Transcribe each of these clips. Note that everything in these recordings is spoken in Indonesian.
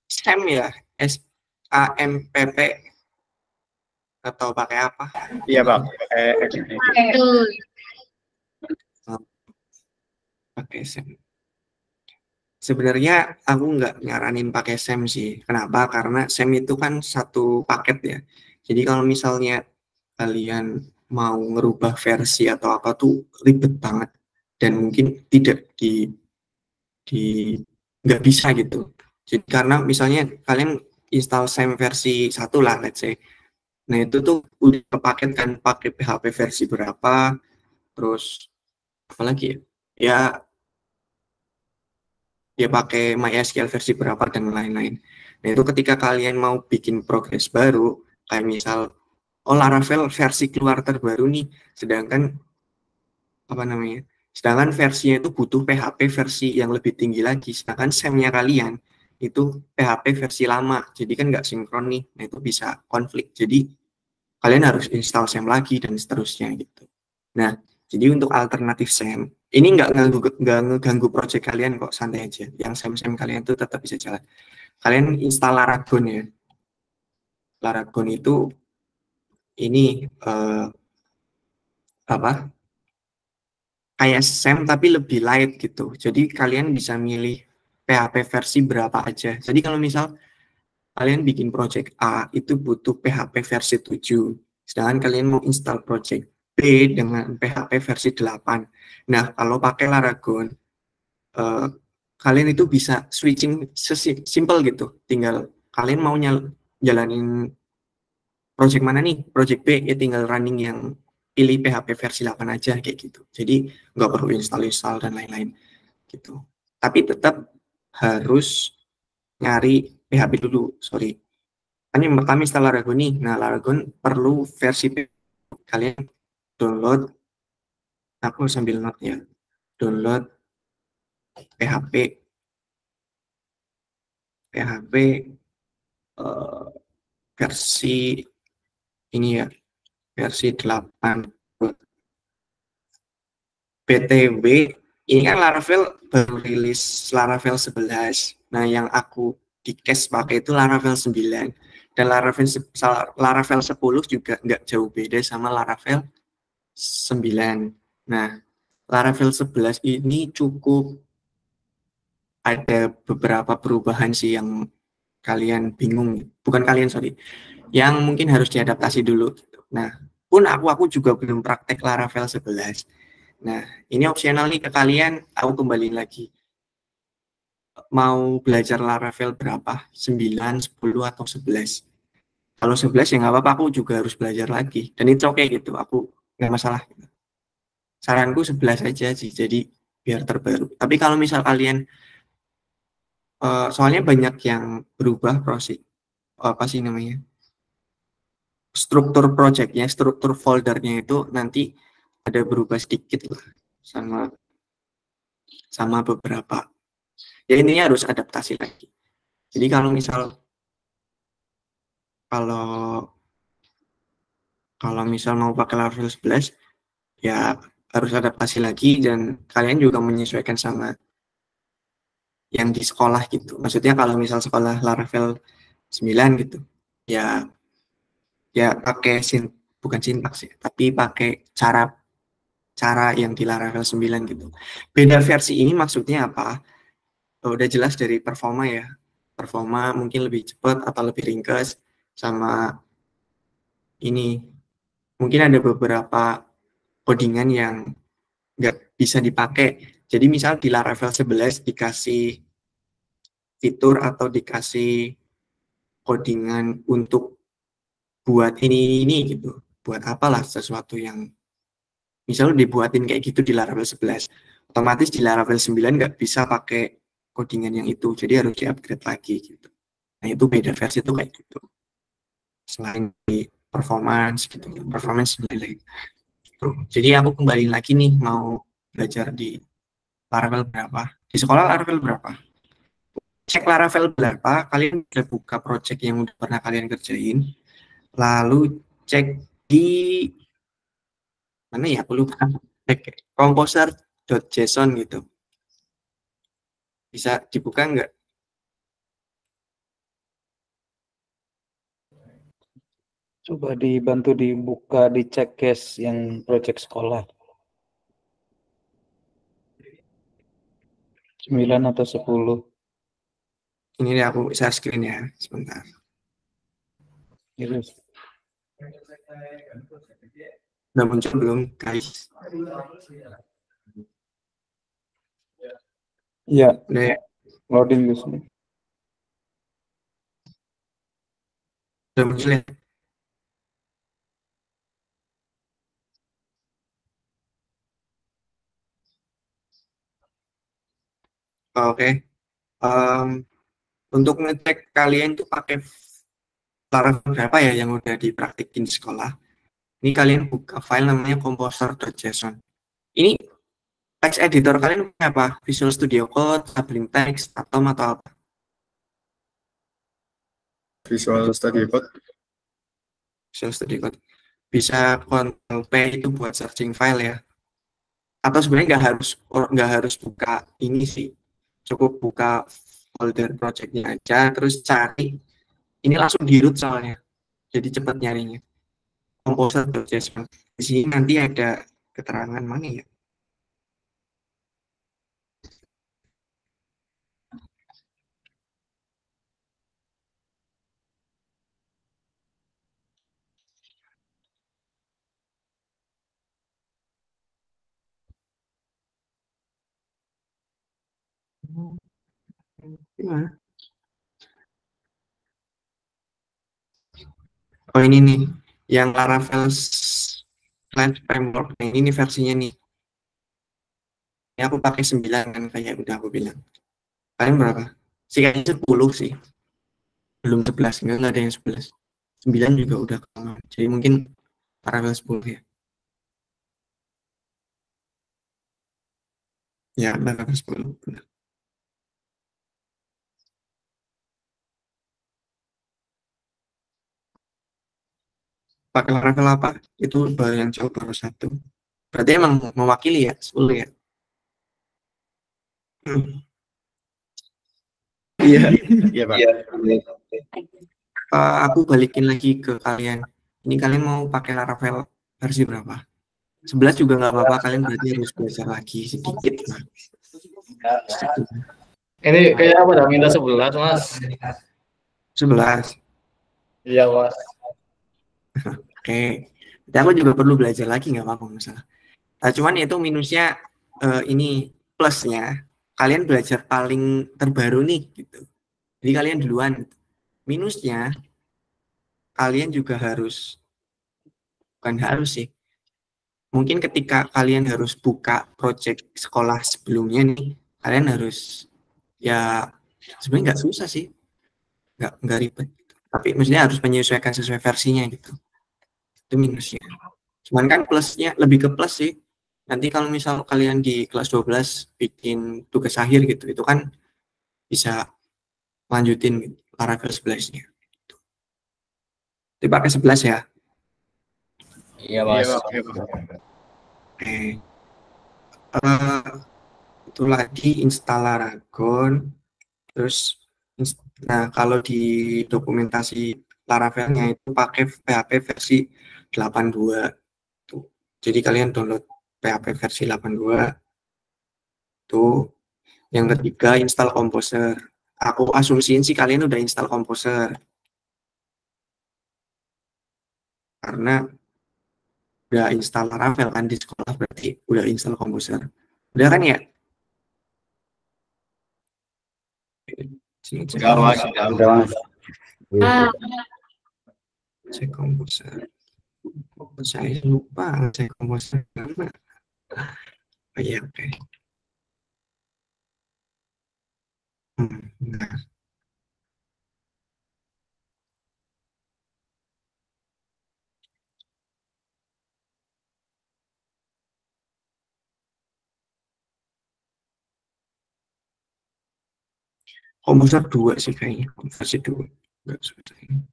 SAM ya, SAMPP atau pakai apa? Iya Pak, pakai XMPP. Betul. Pakai SAM. Sebenarnya aku nggak nyaranin pakai SAM sih. Kenapa? Karena SAM itu kan satu paket ya. Jadi kalau misalnya kalian mau ngerubah versi atau apa tuh ribet banget dan mungkin tidak di nggak bisa gitu. Jadi karena misalnya kalian install SAM versi 1 lah, let's say. Nah itu tuh udah kepaket kan pakai PHP versi berapa, terus apa lagi ya? Ya pakai MySQL versi berapa dan lain-lain. Nah itu ketika kalian mau bikin progres baru, kayak misal, oh Laravel versi keluar terbaru nih, sedangkan apa namanya? Sedangkan versinya itu butuh PHP versi yang lebih tinggi lagi, sedangkan SAM-nya kalian itu PHP versi lama, jadi kan nggak sinkron nih. Nah itu bisa konflik. Jadi kalian harus install SAM lagi dan seterusnya gitu. Nah, jadi untuk alternatif SAM, ini nggak ngeganggu project kalian kok, santai aja. Yang SAM kalian itu tetap bisa jalan. Kalian install Laragon ya. Laragon itu ini apa? Kayak SAM tapi lebih light gitu. Jadi kalian bisa milih PHP versi berapa aja. Jadi kalau misal kalian bikin project A itu butuh PHP versi 7, sedangkan kalian mau install project B dengan PHP versi 8. Nah, kalau pakai Laragon, eh, kalian itu bisa switching simple gitu. Tinggal kalian mau jalanin project mana nih? Project B, ya tinggal running yang pilih PHP versi 8 aja kayak gitu. Jadi nggak perlu install dan lain-lain gitu. Tapi tetap harus nyari PHP dulu, sorry. Kan yang pertama install Laragon nih. Nah, Laragon perlu versi kalian download, aku sambil note ya, download PHP versi ini ya, versi 8. BTW, ini kan Laravel baru rilis Laravel 11. Nah, yang aku di case pakai itu Laravel 9. Dan Laravel 10 juga nggak jauh beda sama Laravel 9. Nah, Laravel 11 ini cukup ada beberapa perubahan sih yang kalian bingung. Bukan kalian, sorry. Yang mungkin harus diadaptasi dulu. Gitu. Nah, pun aku juga belum praktek Laravel 11. Nah, ini opsional nih ke kalian, aku kembali lagi. Mau belajar Laravel berapa? 9, 10, atau 11? Kalau 11 ya nggak apa-apa, aku juga harus belajar lagi. Dan itu oke gitu, aku nggak masalah. Saranku 11 aja sih, jadi biar terbaru. Tapi kalau misal kalian, soalnya banyak yang berubah proses, apa sih namanya? Struktur projectnya, struktur foldernya itu nanti ada berubah sedikit lah sama beberapa. Ya intinya harus adaptasi lagi. Jadi kalau misal kalau kalau misal mau pakai Laravel 11 ya harus adaptasi lagi dan kalian juga menyesuaikan sama yang di sekolah gitu. Maksudnya kalau misal sekolah Laravel 9 gitu, ya pakai bukan sintaks ya, tapi pakai cara yang di Laravel 9 gitu. Beda versi ini maksudnya apa? Udah jelas dari performa ya. Performa mungkin lebih cepat atau lebih ringkas, sama ini mungkin ada beberapa codingan yang nggak bisa dipakai. Jadi misal di Laravel 11 dikasih fitur atau dikasih codingan untuk buat ini gitu. Buat apalah sesuatu yang misal dibuatin kayak gitu di Laravel 11. Otomatis di Laravel 9 nggak bisa pakai codingan yang itu. Jadi harus di-upgrade lagi gitu. Nah itu beda versi itu kayak gitu. Selain di performance gitu. Performance nilai. Jadi aku kembali lagi nih mau belajar di Laravel berapa. Di sekolah Laravel berapa? Cek Laravel berapa, kalian udah buka project yang udah pernah kalian kerjain, lalu cek di mana ya, aku lupa, cek composer.json gitu. Bisa dibuka nggak? Coba dibantu dibuka, dicek case yang project sekolah. 9 atau 10. Ini deh aku share screen ya, sebentar. Gitu. Udah muncul belum, guys? Ya, Udah ya? loading di sini. Udah muncul ya? Oke. Untuk ngecek kalian tuh pakai Laravel berapa ya yang udah dipraktikin di sekolah. Ini kalian buka file namanya composer.json. Ini text editor kalian pakai apa? Visual Studio Code, Sublime Text, Atom atau apa? Visual Studio Code. Visual Studio Code. Bisa Ctrl P itu buat searching file ya. Atau sebenarnya nggak harus buka ini sih. Cukup buka folder projectnya aja, terus cari. Ini langsung di root soalnya, jadi cepat nyarinya. Composer.json. Di sini nanti ada keterangan mana ya? Gimana? Oh ini nih, yang Laravel Slash Framework. Nah, ini nih versinya nih. Ini aku pakai 9 kan, kayak udah aku bilang. Kalian berapa? Sih kayaknya 10 sih. Belum 11, enggak ada yang 11. 9 juga udah kalah. Jadi mungkin Laravel 10 ya. Ya, Laravel 10. Benar. Pakai Laravel apa? Itu baru yang jauh baru satu. Berarti emang mewakili ya, 10 ya. Iya, iya Pak. Aku balikin lagi ke kalian. Ini kalian mau pakai Laravel versi berapa? 11 juga nggak apa-apa, kalian berarti harus belajar lagi sedikit lah. Ini kayak apa dah? Minta 11, Mas. 11. Iya, Mas. Oke. Tapi aku juga perlu belajar lagi, nggak apa-apa masalah. Nah, cuman itu minusnya ini plusnya. Kalian belajar paling terbaru nih gitu. Jadi kalian duluan. Minusnya kalian juga harus, bukan harus sih. Mungkin ketika kalian harus buka project sekolah sebelumnya nih, kalian harus ya sebenarnya nggak susah sih, nggak ribet. Tapi maksudnya harus menyesuaikan sesuai versinya gitu. Itu minusnya. Cuman kan plusnya lebih ke plus sih. Nanti kalau misal kalian di kelas 12 bikin tugas akhir gitu, itu kan bisa lanjutin gitu, Laravel 11-nya. Itu pakai 11 ya. Iya, Iya Mas. Pak. Iya, Pak. Oke. Eh, itu lagi install Laragon. Terus, nah kalau di dokumentasi Laravelnya itu pakai PHP versi 82. Tuh. Jadi kalian download PHP versi 82. Tuh. Yang ketiga, install Composer. Aku asumsiin sih kalian udah install Composer. Karena udah install Laravel kan di sekolah, berarti udah install Composer. Udah kan ya? Sini cek Udah, Mas. Udah, Mas. cek Composer. Saya lupa ngecek Composer. Oh iya, oke. Nah, Composer 2 sih kayaknya, versi 2. Enggak sebetulnya.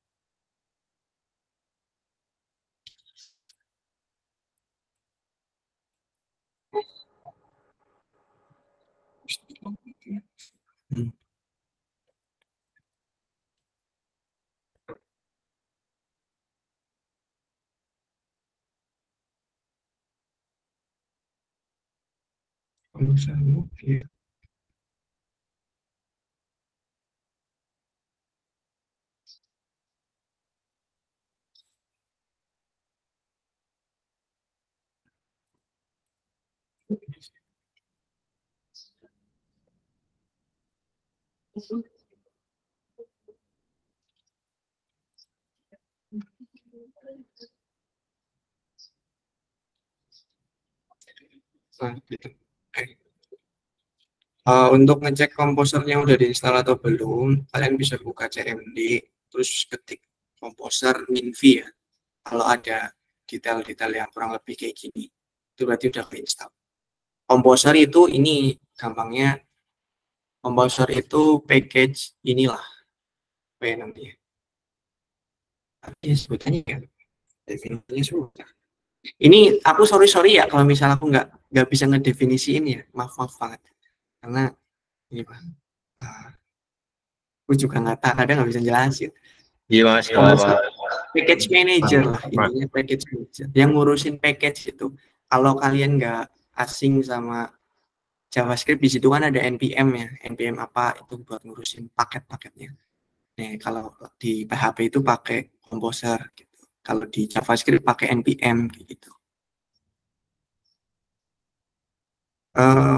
Hmm. Komposer mobil. Nah, gitu. Untuk ngecek komposernya udah diinstal atau belum, kalian bisa buka CMD, terus ketik komposer Minvi ya. Kalau ada detail-detail yang kurang lebih kayak gini, itu berarti udah keinstall. Komposer itu ini gampangnya, komposer itu package inilah, apa ya namanya? Tapi sebutannya ya, definisinya susah. Ini aku sorry ya kalau misalnya aku nggak bisa ngedefinisiin ya, maaf banget. Karena ini Pak, aku juga nggak tahu, kadang nggak bisa jelasin. Iya mas, Komposer package manager lah, Mas. intinya package manager yang ngurusin package itu. Kalau kalian nggak asing sama JavaScript, di situ kan ada npm ya, npm apa itu buat ngurusin paket-paketnya. Nah, kalau di PHP itu pakai Composer gitu. Kalau di JavaScript pakai npm gitu.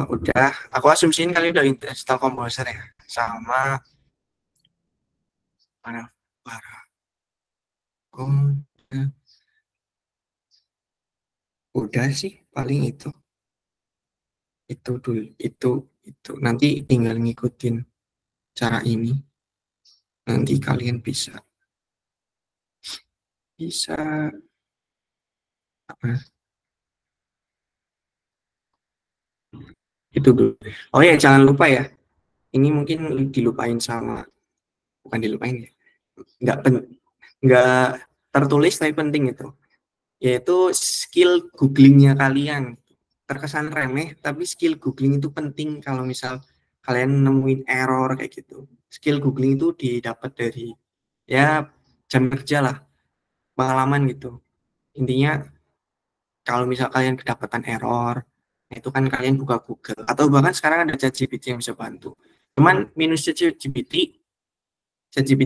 Udah, aku asumsiin kalian udah install Composer ya, sama para udah sih paling itu dulu itu nanti tinggal ngikutin cara ini, nanti kalian bisa apa itu dulu. Oh ya, jangan lupa ya, ini mungkin dilupain sama, bukan dilupain ya, nggak nggak tertulis tapi penting itu, yaitu skill googlingnya kalian. Terkesan remeh tapi skill googling itu penting. Kalau misal kalian nemuin error kayak gitu, skill googling itu didapat dari ya jam kerja lah, pengalaman gitu. Intinya kalau misal kalian kedapatan error, itu kan kalian buka Google atau bahkan sekarang ada ChatGPT yang bisa bantu. Cuman minusnya ChatGPT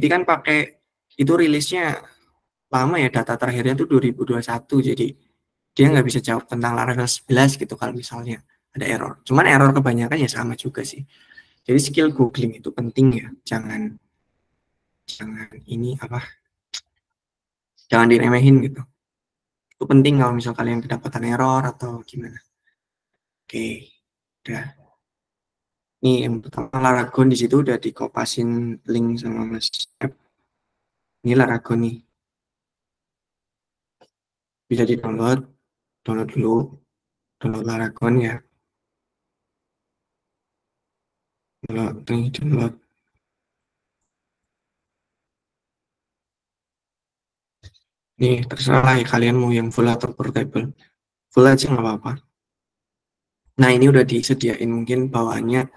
kan pakai itu rilisnya lama ya, data terakhirnya tuh 2021, jadi dia nggak bisa jawab tentang Laravel 11 gitu kalau misalnya ada error. Cuman error kebanyakan ya sama juga sih. Jadi skill googling itu penting ya, jangan jangan ini apa, jangan diremehin gitu. Itu penting kalau misal kalian kedapatan error atau gimana. Oke, udah. Nih yang pertama Laragon, di situ udah dikopasin link sama Mas. Ini Laragon nih. Bisa di-download, download dulu, download Laragon ya. Download. Nih terserah lah ya, kalian mau yang full atau portable. Full aja nggak apa-apa. Nah ini udah disediain mungkin bawaannya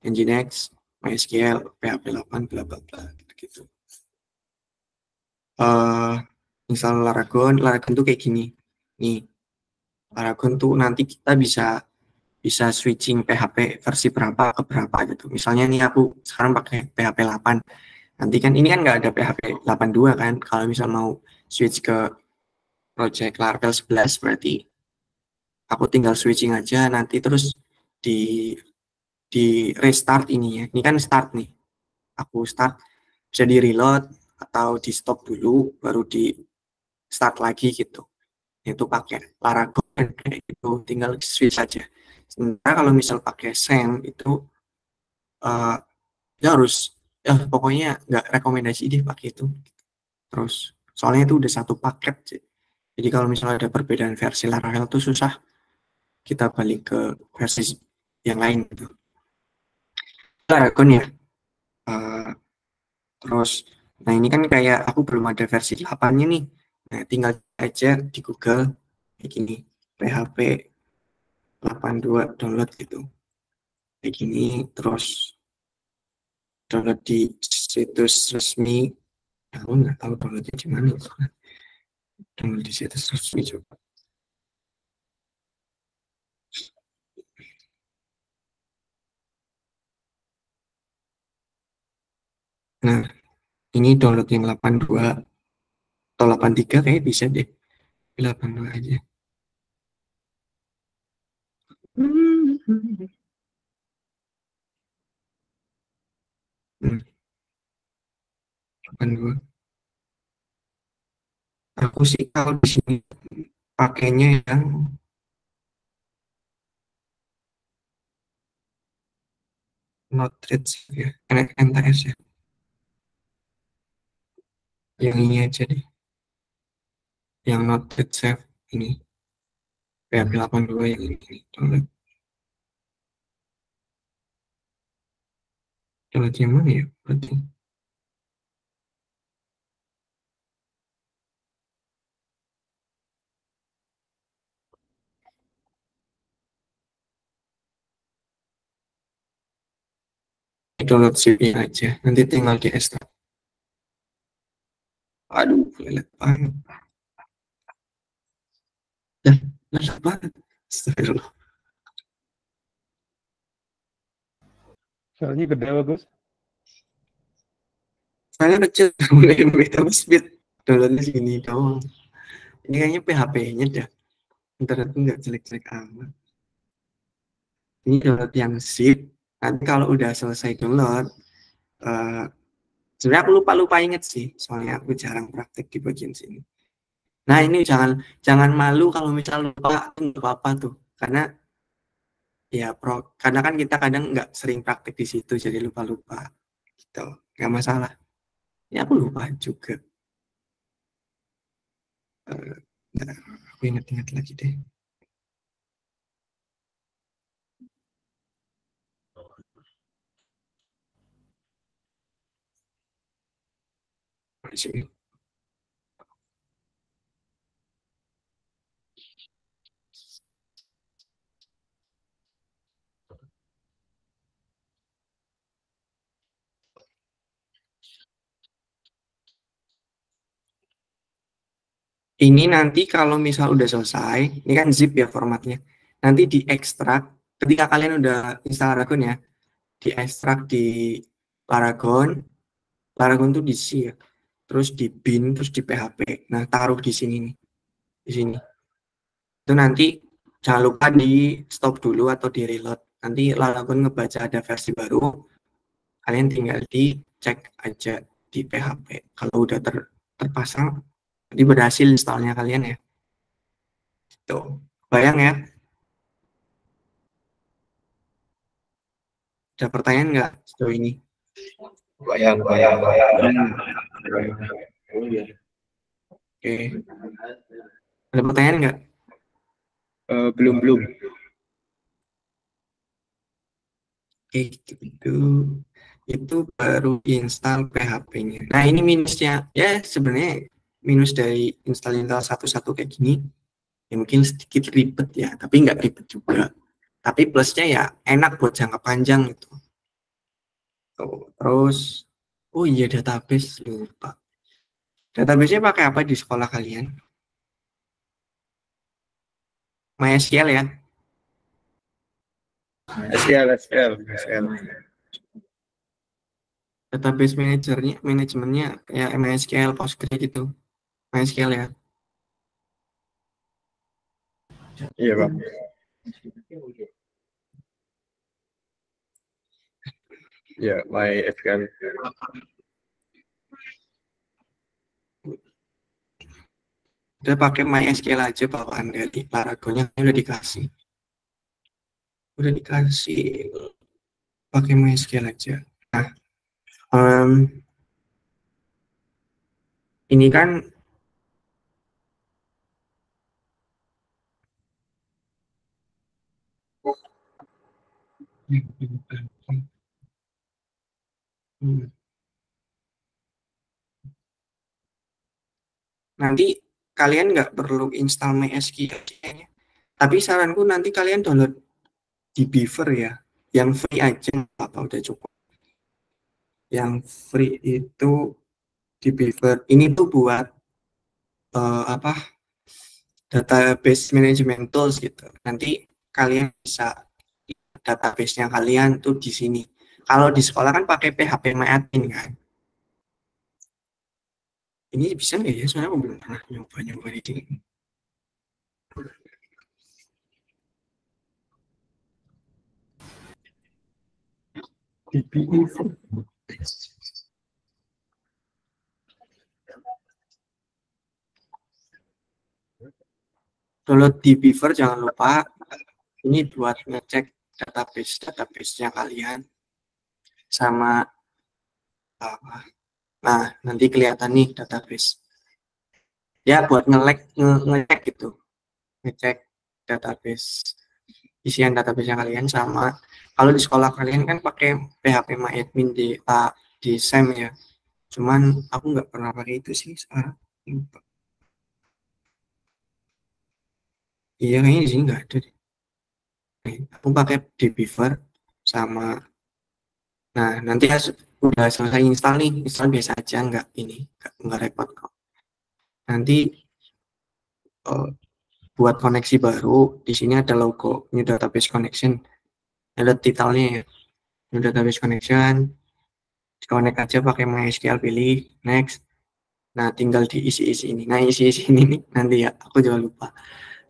Nginx, MySQL, PHP 8, bla bla bla gitu. Misal Laragon tuh kayak gini. Nih, Laragon tuh nanti kita bisa switching PHP versi berapa ke berapa gitu. Misalnya nih aku sekarang pakai PHP 8. Nanti kan ini kan nggak ada PHP 82 kan. Kalau misal mau switch ke project Laravel 11 berarti aku tinggal switching aja, nanti terus di restart ininya. Ini kan start nih. Aku start, bisa di reload atau di stop dulu baru di start lagi gitu. Itu pakai Laragon kayak gitu, tinggal switch aja. Sementara kalau misal pakai Send itu uh, ya harus, ya pokoknya nggak rekomendasi deh pakai itu. Terus soalnya itu udah satu paket sih. Jadi kalau misalnya ada perbedaan versi Laravel tuh susah kita balik ke versi yang lain gitu. Laragon ya. Uh, Terus, nah ini kan kayak aku belum ada versi 8-nya nih. Nah, tinggal aja di Google kayak gini, PHP 82 download gitu. Kayak gini, terus download di situs resmi. Aku nggak tahu downloadnya di mana. Download di situs resmi coba. Nah, ini download yang 82 atau 83 kayak bisa deh. 82 aja. Hmm, 82. Aku sih kalau di sini pakainya yang Node-RED ya, NTS ya. Yang ini aja deh. Yang Node-RED Save ini. PHP 82 yang ini. Download yang mana ya? Berarti. Download zip-nya aja. Nanti tinggal di ekstrak. Aduh, lelet banget. Ya, lelet banget. Astagfirullah. Soalnya gede bagus. Saya kecil, mulai beta speed. Downloadnya segini doang. Ini kayaknya PHP-nya dah. Internet nggak jelek-jelek amat. Ini download yang zip. Nanti kalau udah selesai download, sebenarnya aku lupa inget sih, soalnya aku jarang praktek di bagian sini. Nah ini jangan malu kalau misal lupa, nggak apa-apa tuh, karena ya karena kan kita kadang nggak sering praktek di situ, jadi lupa gitu, nggak masalah. Ya aku lupa juga. Nggak, aku inget-inget lagi deh. Di sini. Ini nanti kalau misal udah selesai, ini kan zip ya formatnya. Nanti diekstrak ketika kalian udah install Laragon ya, diekstrak di Laragon. Laragon tuh di C ya. Terus di bin, terus di PHP. Nah, taruh di sini nih. Di sini. Itu nanti jangan lupa di stop dulu atau di reload. Nanti Laragon ngebaca ada versi baru, kalian tinggal dicek aja di PHP. Kalau udah terpasang, jadi berhasil installnya kalian ya. Tuh, bayang ya. Ada pertanyaan nggak sejauh ini? Bayang. Oke. Ada pertanyaan nggak? Belum. Oke, itu baru install PHP-nya. Nah, ini minusnya. Ya, sebenarnya minus dari install satu-satu kayak gini, ya mungkin sedikit ribet ya, tapi nggak ribet juga. Tapi plusnya ya enak buat jangka panjang gitu. Terus, oh iya database, lupa. Database-nya pakai apa di sekolah kalian? MySQL ya? SQL. Database manajemennya kayak MySQL, Postgre gitu. MySQL ya? Iya, Pak. Ya, MySQL. Udah pakai MySQL aja bawaan dari Laragonnya udah dikasih. Pakai MySQL aja. Nah, ini kan nanti kalian nggak perlu install MySQL kayaknya. Tapi saranku nanti kalian download di Beaver ya, yang free aja apa udah cukup. Yang free itu di Beaver. Ini tuh buat apa? Database management tools gitu. Nanti kalian bisa database-nya kalian tuh di sini. Kalau di sekolah kan pakai PHP MyAdmin kan. Ini bisa nggak ya? Soalnya aku belum pernah nyoba ini. DBI. Download di Beaver, jangan lupa. Ini buat ngecek database-nya kalian sama apa. Nah, nanti kelihatan nih database. Ya, buat ngecek gitu. Ngecek database, isian database kalian sama. Kalau di sekolah kalian kan pakai PHP MyAdmin di SEM ya. Cuman aku nggak pernah pakai itu sih sekarang. Iya, kayaknya di sini nggak ada deh. Aku pakai di Beaver sama. Nah, nanti udah selesai install nih, install biasa aja, nggak repot kok. Nanti uh, buat koneksi baru, di sini ada logo New Database Connection, ada titelnya ya, New Database Connection, connect aja pakai MySQL, pilih next. Nah, tinggal diisi-isi ini. Nah, isi-isi ini nih, nanti ya, aku juga lupa.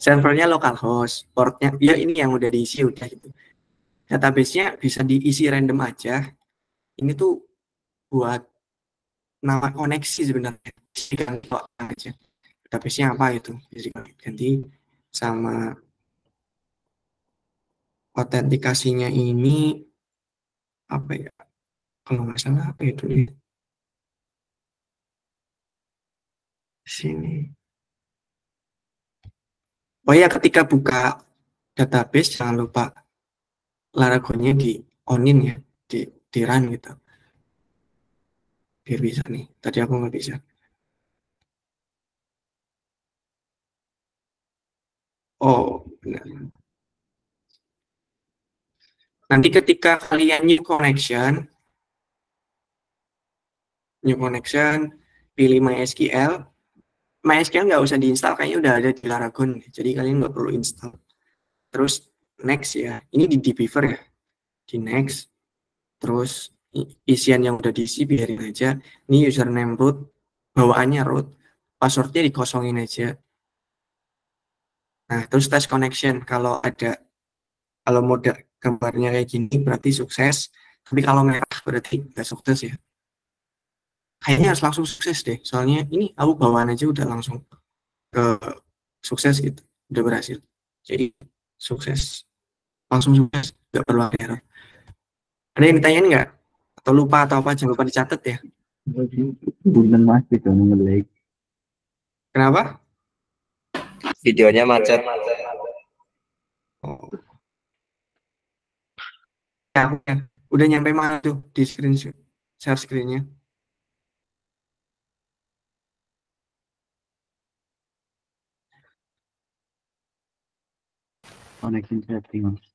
Servernya localhost, portnya, ya ini yang udah diisi, udah gitu. Database-nya bisa diisi random aja. Ini tuh buat nama koneksi sebenarnya. Ganti aja. Database-nya apa itu? Jadi ganti sama autentikasinya ini apa ya? Kalau nggak salah apa itu di sini. Oh ya, ketika buka database jangan lupa Laragonnya di onin ya, di run gitu. Biar bisa nih. Tadi aku nggak bisa. Oh, benar. Nanti ketika kalian new connection, pilih MySQL. MySQL nggak usah diinstal, kayaknya udah ada di Laragon. Jadi kalian nggak perlu install. Terus next ya, ini di Beaver ya, di next. Terus isian yang udah diisi biarin aja. Ini username root, bawaannya root, passwordnya dikosongin aja. Nah, terus tes connection. Kalau mode gambarnya kayak gini berarti sukses. Tapi kalau merah berarti nggak sukses ya. Kayaknya harus langsung sukses deh. Soalnya ini aku bawaan aja udah langsung ke sukses gitu. Udah berhasil. Jadi sukses. Langsung sukses. Nggak perlu ada error. Ada yang ditanyain nggak? Atau lupa atau apa? Jangan lupa dicatat ya. Bulan mas itu nge-lag. Kenapa? Videonya macet. Oh. Ya. Udah nyampe mana tuh di share screen-nya? Connection setting mas.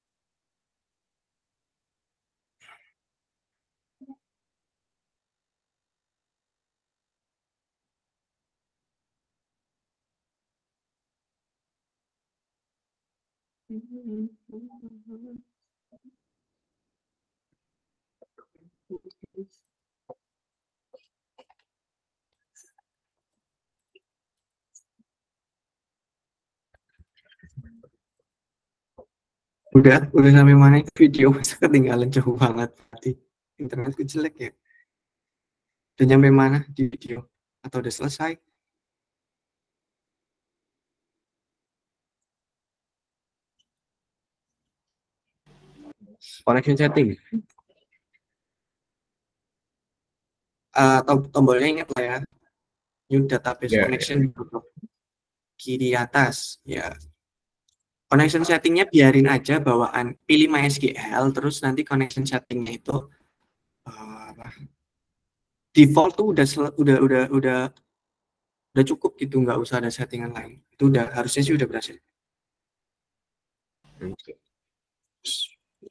Udah sampai mana itu video? Masa ketinggalan jauh banget. Berarti internetku jelek ya. Udah nyampe mana di video? Atau udah selesai? Connection setting. Tombolnya ingat lah ya. New database Ya, connection kiri atas. Ya. Connection settingnya biarin aja bawaan. Pilih MySQL, terus nanti connection settingnya itu apa? Default tuh udah cukup gitu, nggak usah ada settingan lain. Itu harusnya sih udah berhasil.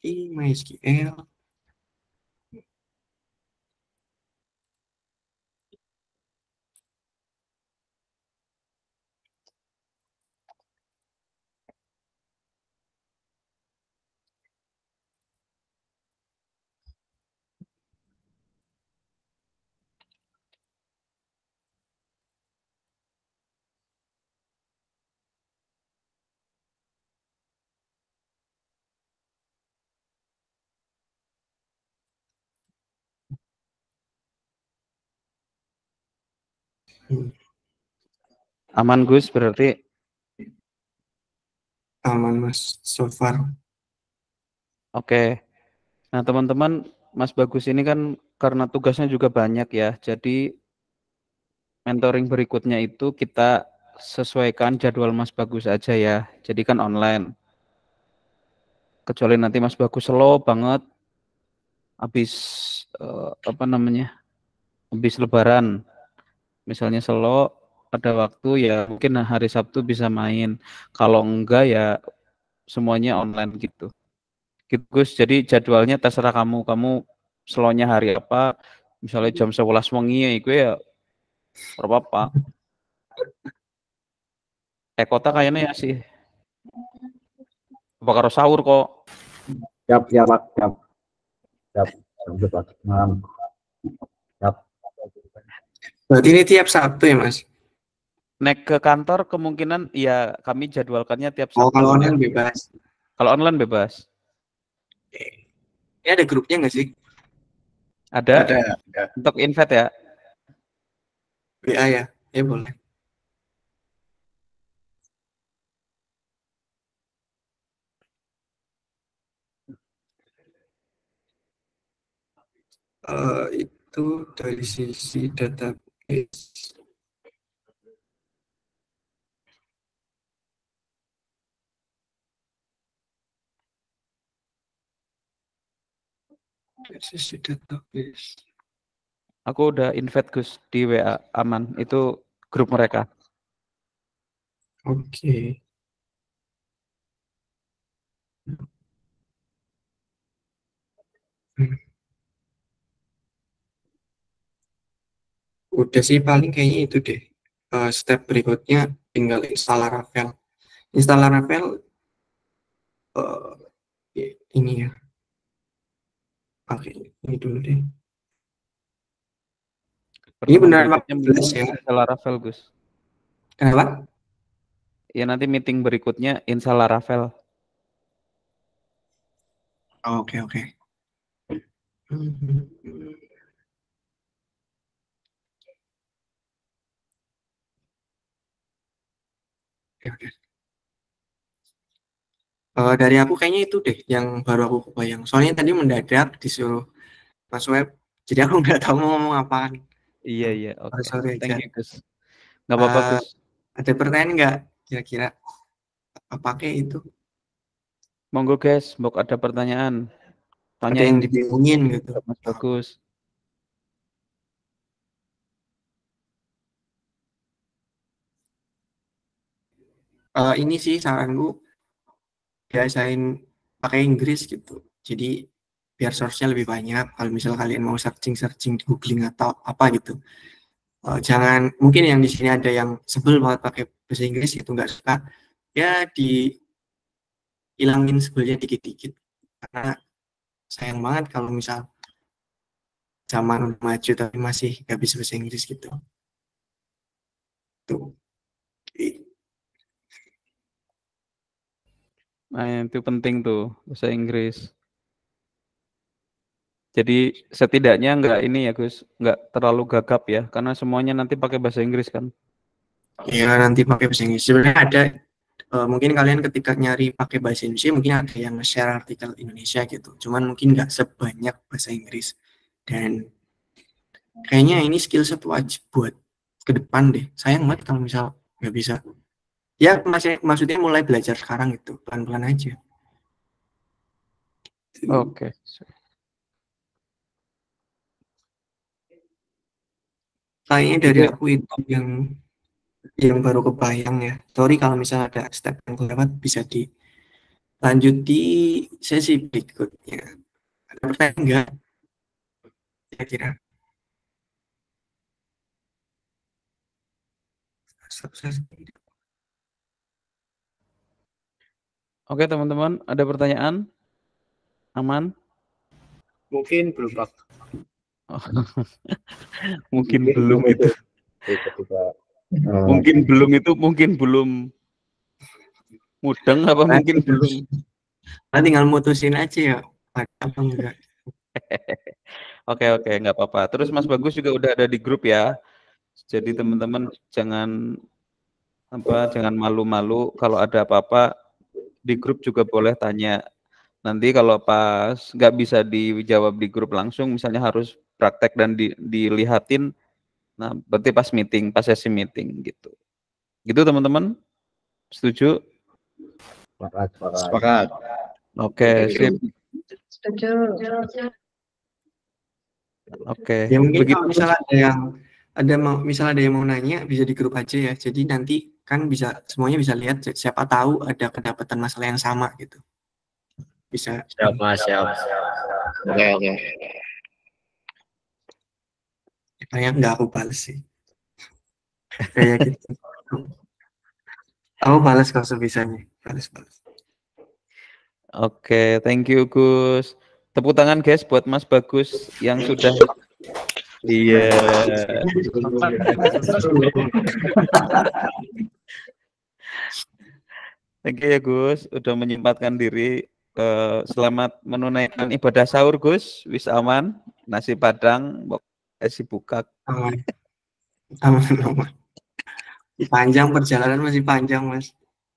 Ini MySQL. Aman Gus berarti. Aman Mas, so far. Oke. Nah teman-teman, Mas Bagus ini kan karena tugasnya juga banyak ya, jadi mentoring berikutnya itu kita sesuaikan jadwal Mas Bagus aja ya. Jadi kan online. Kecuali nanti Mas Bagus slow banget, habis habis Lebaran, misalnya slow, ada waktu ya mungkin hari Sabtu bisa main. Kalau enggak ya semuanya online gitu. Gitu Gus. Jadi jadwalnya terserah kamu. Kamu slownya hari apa? Misalnya jam 11 wengi itu ya apa-apa. Kota kayaknya ya sih. Apa karo sahur kok. Siap, siap, Pak. Siap. Siap. Siap, Pak. Malam. Siap. Berarti ini tiap Sabtu ya Mas? Naik ke kantor kemungkinan ya kami jadwalkannya tiap Oh, Sabtu. kalau online bebas. Kalau online bebas. Ini ada grupnya nggak sih? Ada. Ada. Untuk invite ya. WA ya? Ya boleh. Itu dari sisi database. Dari sisi database. Aku udah invite Gus di WA aman. Itu grup mereka. Oke. Udah sih paling kayaknya itu deh. Step berikutnya tinggal install Laravel. Install Laravel ini ya. Oke, ini dulu deh. Ini benar berikutnya 14 ya. Install Laravel Gus. Kenapa? Ya nanti meeting berikutnya install Laravel. Oke, oke. Oke. Dari aku kayaknya itu deh yang baru aku kebayang. Soalnya tadi mendadak disuruh Mas Web, jadi aku nggak tahu mau ngomong apaan. Iya, oke. Sorry aja. Thank you Gus. Nggak apa-apa Gus. Ada pertanyaan nggak kira-kira pakai itu? Monggo guys, mbok ada pertanyaan. Ada yang dibingungin gitu. Mas Bagus. Ini sih saranku biasain pakai Inggris gitu. Jadi biar source-nya lebih banyak. Kalau misal kalian mau searching di googling atau apa gitu, jangan, mungkin yang di sini ada yang sebel banget pakai bahasa Inggris itu nggak suka, ya dihilangin sebelnya dikit-dikit, karena sayang banget kalau misal zaman udah maju tapi masih nggak bisa bahasa Inggris gitu. Tuh. Nah, itu penting tuh bahasa Inggris. Jadi setidaknya nggak ini ya Gus, nggak terlalu gagap ya, karena semuanya nanti pakai bahasa Inggris kan. Ya nanti pakai bahasa Inggris. Sebenarnya ada mungkin kalian ketika nyari pakai bahasa Indonesia mungkin ada yang share artikel Indonesia gitu. Cuman mungkin nggak sebanyak bahasa Inggris. Dan kayaknya ini skill set wajib buat ke depan deh. Sayang banget kalau misal nggak bisa. Ya maksudnya mulai belajar sekarang gitu, pelan-pelan aja. Oke. Kayaknya dari aku itu yang baru kebayang ya. Sorry kalau misalnya ada step yang kelewat, bisa dilanjut di sesi berikutnya. Ada pertanyaan enggak? Kira-kira. Oke teman-teman, ada pertanyaan? Aman? Mungkin belum Pak. Mungkin belum itu. Mungkin belum mudeng apa mungkin belum. Nah, tinggal mutusin aja ya, apa enggak. Oke, nggak apa-apa. Terus Mas Bagus juga udah ada di grup ya. Jadi teman-teman jangan malu-malu kalau ada apa-apa di grup juga boleh tanya. Nanti kalau pas nggak bisa dijawab di grup langsung, misalnya harus praktek dan dilihatin, nah berarti pas sesi meeting gitu. Gitu teman-teman? Setuju? Sepakat. Oke, sip. Setuju. Oke. Ya mungkin Begitu. kalau misalnya ada yang mau nanya bisa di grup aja ya. Jadi nanti kan semuanya bisa lihat, siapa tahu ada kedapatan masalah yang sama gitu. Bisa. Siap, Mas, siap. Oke. Kayak nggak aku balas sih. Kayak gitu. Aku balas kalau sebisanya. Balas. Oke, thank you Gus. Tepuk tangan guys buat Mas Bagus yang sudah iya. Thank you ya Gus, udah menyempatkan diri. Selamat menunaikan ibadah sahur Gus, wis aman, nasi padang, esi bukak. Aman. Panjang perjalanan, masih panjang Mas.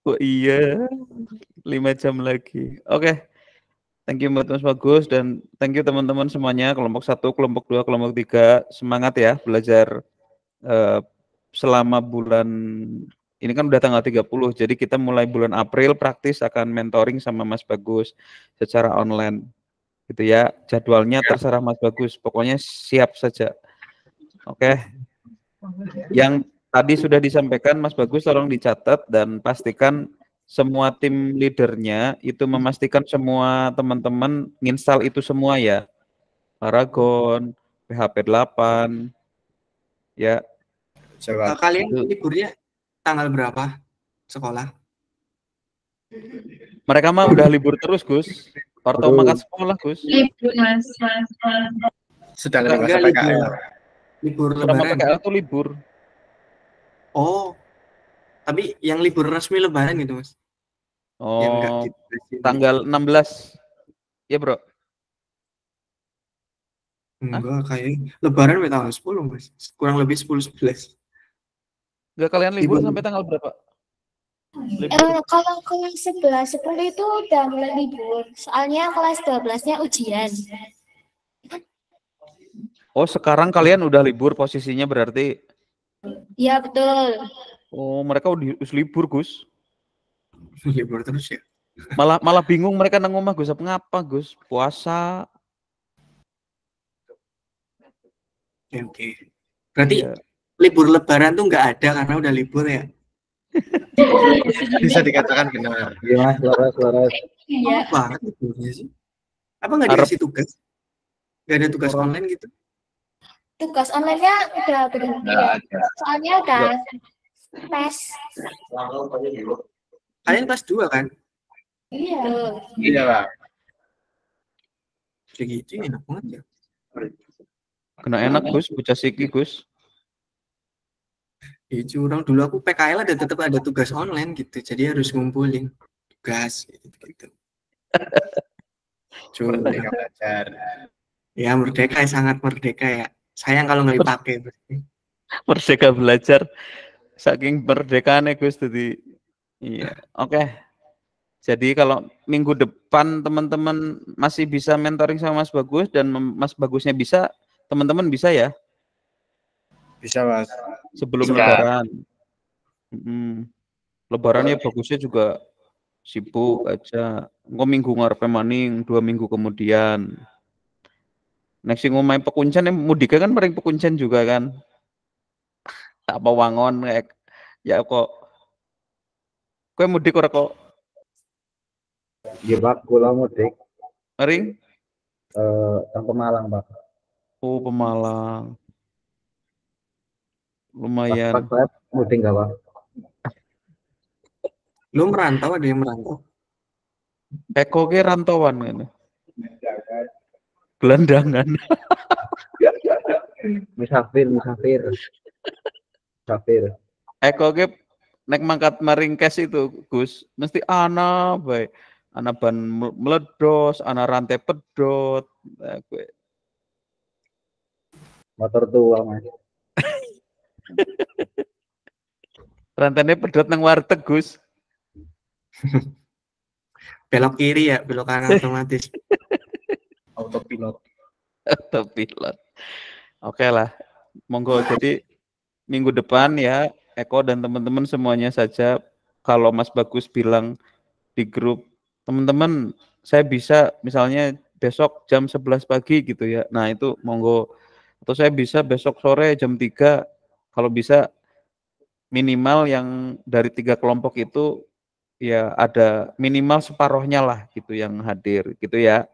Oh iya, 5 jam lagi. Oke. Thank you buat Mas Bagus dan thank you teman-teman semuanya, kelompok 1, kelompok 2, kelompok 3. Semangat ya belajar selama bulan ini kan udah tanggal 30. Jadi kita mulai bulan April praktis akan mentoring sama Mas Bagus secara online. Gitu ya. Jadwalnya terserah Mas Bagus. Pokoknya siap saja. Oke. Yang tadi sudah disampaikan Mas Bagus tolong dicatat dan pastikan semua tim leadernya itu memastikan semua teman-teman nginstal itu semua ya. Paragon, PHP 8, ya. Kalian liburnya tanggal berapa sekolah? Mereka mah udah libur terus Gus. Orto mangkat sekolah Gus. Libur Mas. Sedang ada masa Enggak, PKL. libur Selama lebaran. PKL tuh libur. Oh, tapi yang libur resmi lebaran gitu Mas? Yang enggak Oh, gitu. tanggal 16. Ya bro. Enggak, kayak lebaran tanggal 10 Mas. Kurang lebih 10-11. Enggak, kalian libur Libur. sampai tanggal berapa? Kalau kelas 11, 10 itu udah mulai libur. Soalnya kelas 12-nya ujian. Oh, sekarang kalian udah libur posisinya berarti. Iya, betul. Oh, mereka udah libur Gus. Libur terus ya. Malah bingung mereka nang omah Gus, apa ngapa Gus? Puasa. Oke. Berarti Iya. libur lebaran tuh nggak ada karena udah libur ya? Bisa dikatakan benar. Iya Mas, suara. Iya. Apa banget liburnya sih? Apa nggak Arab. dikasih tugas? Nggak ada tugas online gitu? Tugas online-nya udah berhenti ya. Soalnya udah tes. Kalian kelas 2 kan? Iya. Iya, Pak. Kayak gitu enak banget ya. Kena enak Gus, bocah siki Gus. Ya curang, dulu aku PKL tetap ada tugas online gitu. Jadi harus ngumpulin tugas gitu. Merdeka belajar. Ya merdeka, sangat merdeka ya. Sayang kalau nggak dipakai. Merdeka belajar. Saking merdekaannya Gus tadi. Iya. Oke. Jadi kalau minggu depan teman-teman masih bisa mentoring sama Mas Bagus dan Mas Bagusnya bisa, teman-teman bisa ya? Bisa, Mas. Sebelum Bisa. lebaran. Lebaran ya Bagusnya juga sibuk aja. Engko minggu ngarepe maning, 2 minggu kemudian. Nek sing omahe Pekuncen mudike kan mering Pekuncen juga kan. Apa wangon kayak ya kok. Kowe mudik ora kok? Iya Pak, kula mudik Mering? ke Pemalang Pak. Oh, Pemalang. Pak, Lumayan. saya mudik nggak Pak? Lu merantau, ada yang merantau? Eko ke rantauan ngene. Gelandangan. Musafir. Eko ke nek mangkat maringkes itu Gus, mesti ana bae. Ana ban meledos, ana rantai pedot. Nah, gue. Motor tua Mas. Rantene pedot nang warteg, Gus. Belok kiri ya, belok kanan otomatis. Autopilot. Autopilot. Oke lah. Monggo, jadi minggu depan ya Eko dan teman-teman semuanya saja, kalau Mas Bagus bilang di grup, teman-teman saya bisa misalnya besok jam 11 pagi gitu ya. Nah itu monggo. Atau saya bisa besok sore jam 3. Kalau bisa minimal yang dari 3 kelompok itu ya ada minimal separohnya lah gitu yang hadir gitu ya.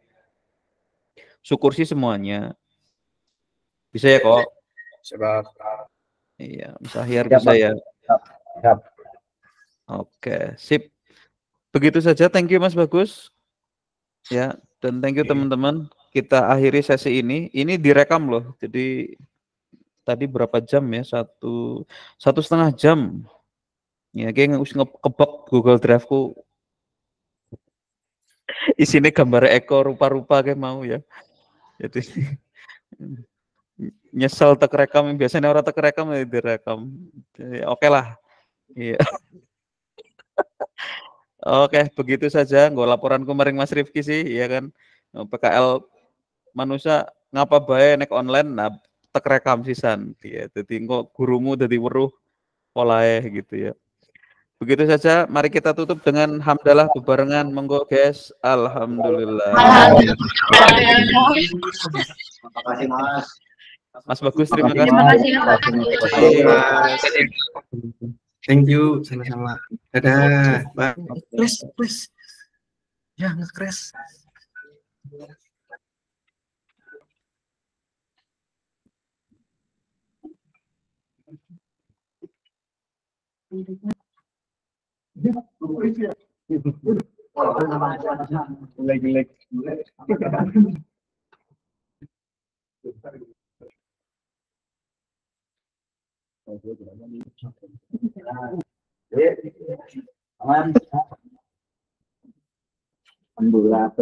Syukur sih semuanya. Bisa ya kok? Sebab Iya, Mas Ahyar Siap, bisa Pak. ya. Siap. Oke, sip. Begitu saja, thank you Mas Bagus. Ya, dan thank you teman-teman. Kita akhiri sesi ini. Ini direkam loh. Jadi tadi berapa jam ya? 1,5 jam. Ya, kayak kebak Google Drive-ku. Isinya gambar Eko rupa-rupa kayak mau ya. Jadi nyesel tek rekam, biasanya orang tek rekam ya direkam. Jadi, oke lah. Iya. Oke, begitu saja. Gue laporan kemarin Mas Rifki sih, ya kan. PKL manusia ngapa bae nek online, nah tek rekam sisan. Ya, jadi kok gurumu jadi weruh polahe gitu ya. Begitu saja, mari kita tutup dengan hamdalah bebarengan. Monggo guys, alhamdulillah. Terima kasih, Mas. Mas Bagus, terima kasih. Terima kasih, Pak. Thank you, sama-sama. Dadah. Bye. Please. Ya, nge-crash. Gelek-gelek. Aman. Alhamdulillah.